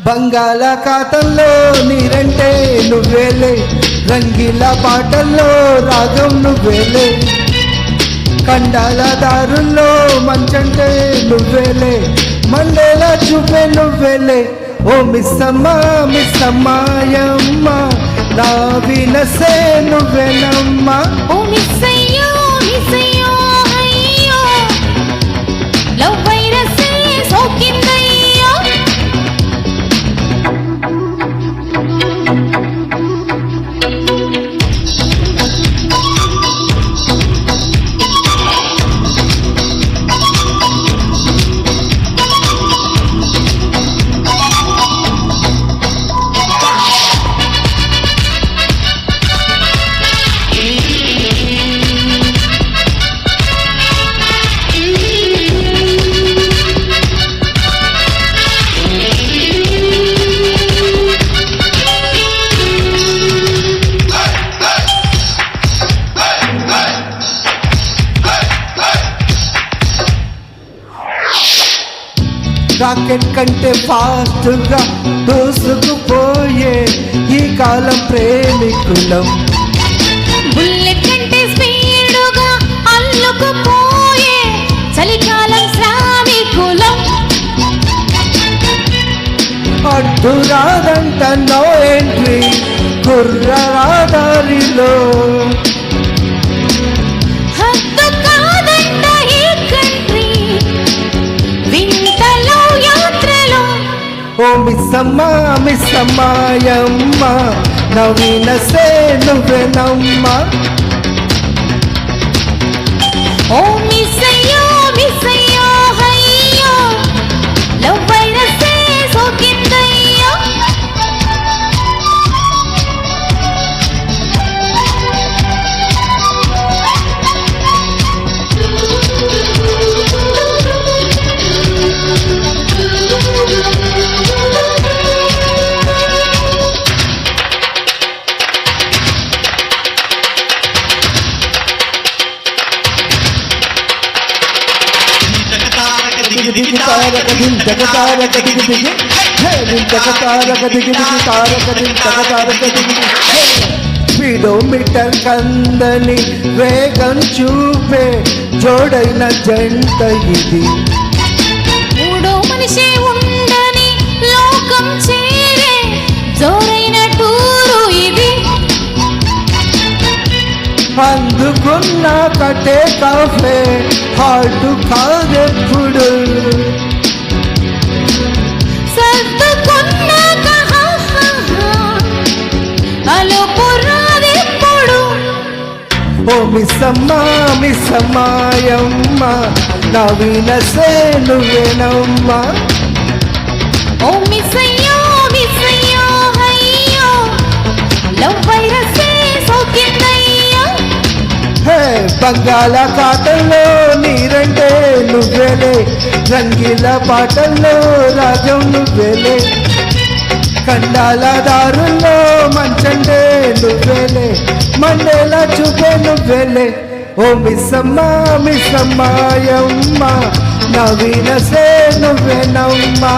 బంగాళాఖాతంలో నీరంటే నువ్వేలే, రంగీల పాటల్లో రాగం నువ్వేలే, కండాల దారుల్లో మంచంటే నువ్వేలే, మండేల చూపే నువ్వేలే. ఓ మిస్సమ్మ మిస్సమ్మాయమ్మ నా వినసే నువ్వేనమ్మా. ఓ మిస్సయ్యో మిస్సయ్యో అయ్యో లవ్ వైరసే సోకిందయ్యో. రాకెట్ కంటే ఫాస్ట్గా దూసుకుపోయే ఈ కాలం ప్రేమికులం, బుల్లెట్ కంటే స్పీడుగా అల్లుకుపోయే చలికాలం శ్రామికులం. అడ్డు రాదంట నో ఎంట్రీ కుర్ర రాదారిలో, హద్దు కాదంట ఈ కంట్రీ వింతలో యాత్రలో. ఓ మిస్సమ్మ మిస్సమ్మాయమ్మ నవీనసే నువ్వేనమ్మా. ఓ మిస్సయ్యో మిస్సయ్యో అయ్యో లవ్ వైరసే సోకిందయ్యో. స్పీడోమీటర్ కందని వేగం చూపే జోడైన జంట ఇది, మూడో మనిషే ఉండని లోకం చేరే జోరైన టూరు ఇది. అందుకున్న కటే కాఫే హార్ట్ కాదెప్పుడు, సర్దుకున్నాక అలుపు రాదెప్పుడు. ఓ మిస్సమ్మ మిస్సమ్మాయమ్మ నవీనసే నువ్వేనమ్మా. ఓ మిస్సయ్యో మిస్సయ్యో అయ్యో లవ్ వైరసే సోకిందయ్యో. హే బంగాళాఖాతంలో నీరంటే నువ్వేలే, రంగీల పాటల్లో రాగం నువ్వేలే, కండాల దారుల్లో మంచండే నువ్వేలే, మండేల చూపే నువ్వేలే. ఓ మిస్సమ్మ మిస్సమ్మాయమ్మ నవీనసే నువ్వేనమ్మా.